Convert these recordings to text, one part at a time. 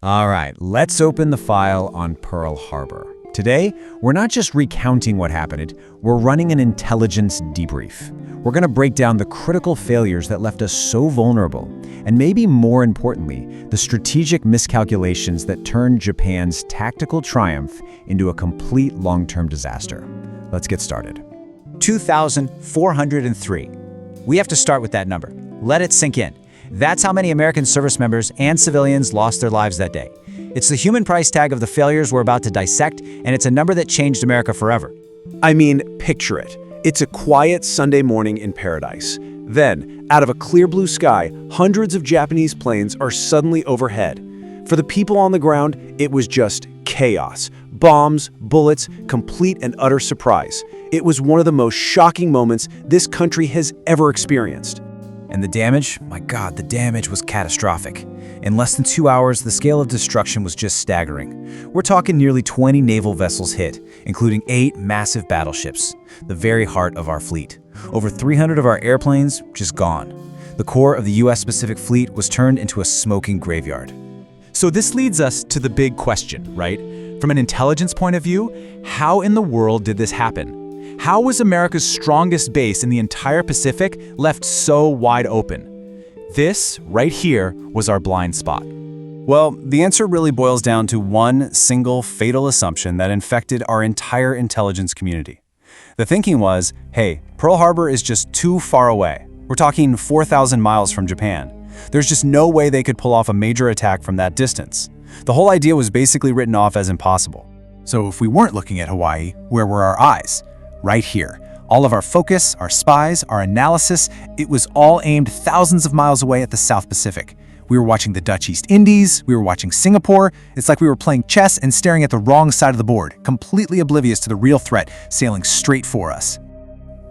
All right, let's open the file on Pearl Harbor. Today, we're not just recounting what happened, we're running an intelligence debrief. We're going to break down the critical failures that left us so vulnerable, and maybe more importantly, the strategic miscalculations that turned Japan's tactical triumph into a complete long-term disaster. Let's get started. 2,403. We have to start with that number. Let it sink in. That's how many American service members and civilians lost their lives that day. It's the human price tag of the failures we're about to dissect, and it's a number that changed America forever. I mean, picture it. It's a quiet Sunday morning in paradise. Then, out of a clear blue sky, hundreds of Japanese planes are suddenly overhead. For the people on the ground, it was just chaos. Bombs, bullets, complete and utter surprise. It was one of the most shocking moments this country has ever experienced. And the damage? My God, the damage was catastrophic. In less than 2 hours, the scale of destruction was just staggering. We're talking nearly 20 naval vessels hit, including 8 massive battleships, the very heart of our fleet. Over 300 of our airplanes just gone. The core of the U.S. Pacific Fleet was turned into a smoking graveyard. So this leads us to the big question, right? From an intelligence point of view, how in the world did this happen? How was America's strongest base in the entire Pacific left so wide open? This, right here, was our blind spot. Well, the answer really boils down to one single fatal assumption that infected our entire intelligence community. The thinking was, hey, Pearl Harbor is just too far away. We're talking 4,000 miles from Japan. There's just no way they could pull off a major attack from that distance. The whole idea was basically written off as impossible. So if we weren't looking at Hawaii, where were our eyes? Right here. All of our focus, our spies, our analysis, it was all aimed thousands of miles away at the South Pacific. We were watching the Dutch East Indies, we were watching Singapore. It's like we were playing chess and staring at the wrong side of the board, completely oblivious to the real threat sailing straight for us.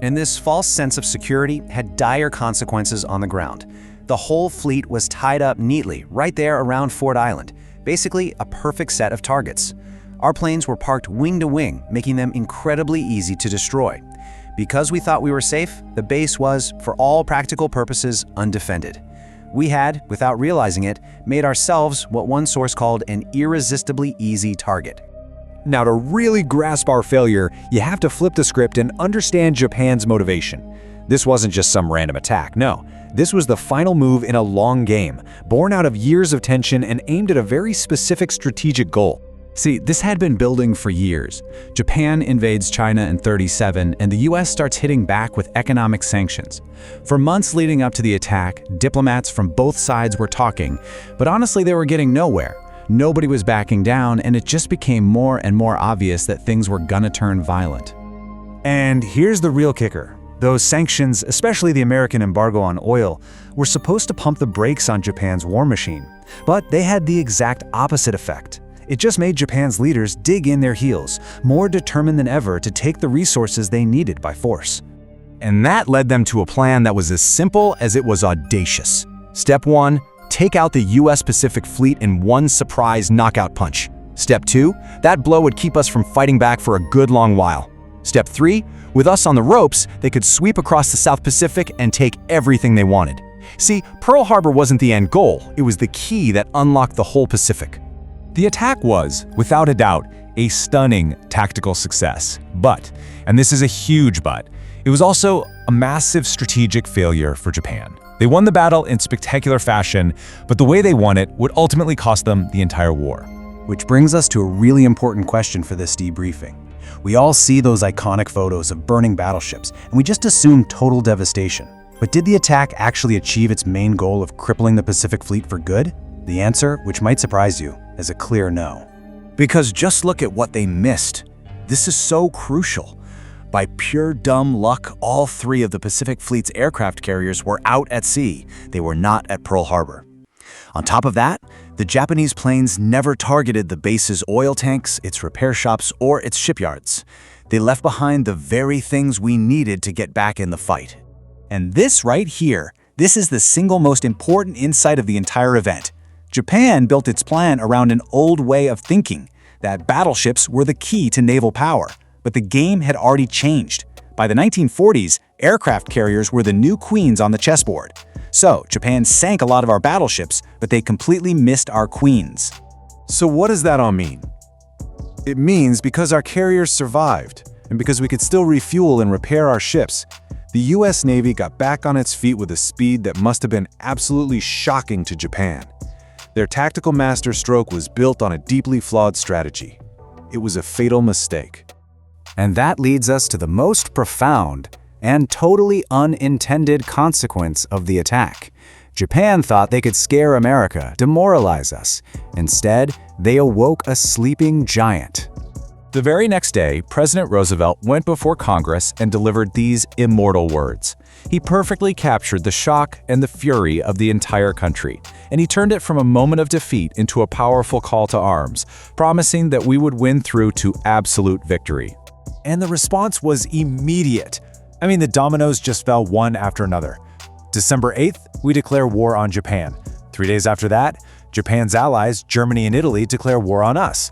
And this false sense of security had dire consequences on the ground. The whole fleet was tied up neatly right there around Ford Island, basically a perfect set of targets. Our planes were parked wing to wing, making them incredibly easy to destroy. Because we thought we were safe, the base was, for all practical purposes, undefended. We had, without realizing it, made ourselves what one source called an irresistibly easy target. Now, to really grasp our failure, you have to flip the script and understand Japan's motivation. This wasn't just some random attack, no. This was the final move in a long game, born out of years of tension and aimed at a very specific strategic goal. See, this had been building for years. Japan invades China in '37, and the US starts hitting back with economic sanctions. For months leading up to the attack, diplomats from both sides were talking, but honestly they were getting nowhere. Nobody was backing down, and it just became more and more obvious that things were gonna turn violent. And here's the real kicker. Those sanctions, especially the American embargo on oil, were supposed to pump the brakes on Japan's war machine. But they had the exact opposite effect. It just made Japan's leaders dig in their heels, more determined than ever to take the resources they needed by force. And that led them to a plan that was as simple as it was audacious. Step 1, take out the US Pacific Fleet in one surprise knockout punch. Step 2, that blow would keep us from fighting back for a good long while. Step 3, with us on the ropes, they could sweep across the South Pacific and take everything they wanted. See, Pearl Harbor wasn't the end goal, it was the key that unlocked the whole Pacific. The attack was, without a doubt, a stunning tactical success. But, and this is a huge but, it was also a massive strategic failure for Japan. They won the battle in spectacular fashion, but the way they won it would ultimately cost them the entire war. Which brings us to a really important question for this debriefing. We all see those iconic photos of burning battleships, and we just assume total devastation. But did the attack actually achieve its main goal of crippling the Pacific Fleet for good? The answer, which might surprise you, is a clear no. Because just look at what they missed. This is so crucial. By pure dumb luck, all 3 of the Pacific Fleet's aircraft carriers were out at sea. They were not at Pearl Harbor. On top of that, the Japanese planes never targeted the base's oil tanks, its repair shops, or its shipyards. They left behind the very things we needed to get back in the fight. And this right here, this is the single most important insight of the entire event. Japan built its plan around an old way of thinking, that battleships were the key to naval power. But the game had already changed. By the 1940s, aircraft carriers were the new queens on the chessboard. So, Japan sank a lot of our battleships, but they completely missed our queens. So what does that all mean? It means because our carriers survived, and because we could still refuel and repair our ships, the US Navy got back on its feet with a speed that must have been absolutely shocking to Japan. Their tactical masterstroke was built on a deeply flawed strategy. It was a fatal mistake. And that leads us to the most profound and totally unintended consequence of the attack. Japan thought they could scare America, demoralize us. Instead, they awoke a sleeping giant. The very next day, President Roosevelt went before Congress and delivered these immortal words. He perfectly captured the shock and the fury of the entire country, and he turned it from a moment of defeat into a powerful call to arms, promising that we would win through to absolute victory. And the response was immediate. I mean, the dominoes just fell one after another. December 8th, we declare war on Japan. 3 days after that, Japan's allies, Germany and Italy, declare war on us.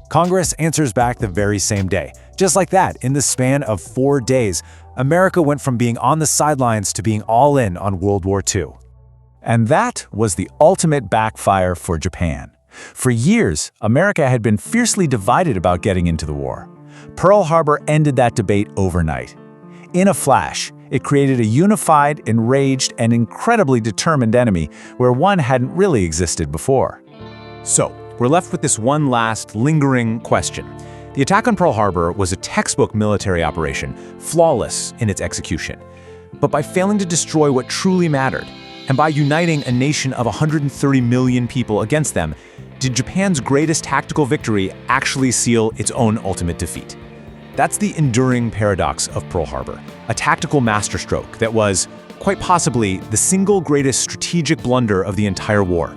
Congress answers back the very same day. Just like that, in the span of 4 days, America went from being on the sidelines to being all in on World War II. And that was the ultimate backfire for Japan. For years, America had been fiercely divided about getting into the war. Pearl Harbor ended that debate overnight. In a flash, it created a unified, enraged, and incredibly determined enemy where one hadn't really existed before. So, we're left with this one last, lingering question. The attack on Pearl Harbor was a textbook military operation, flawless in its execution. But by failing to destroy what truly mattered, and by uniting a nation of 130 million people against them, did Japan's greatest tactical victory actually seal its own ultimate defeat? That's the enduring paradox of Pearl Harbor, a tactical masterstroke that was, quite possibly, the single greatest strategic blunder of the entire war.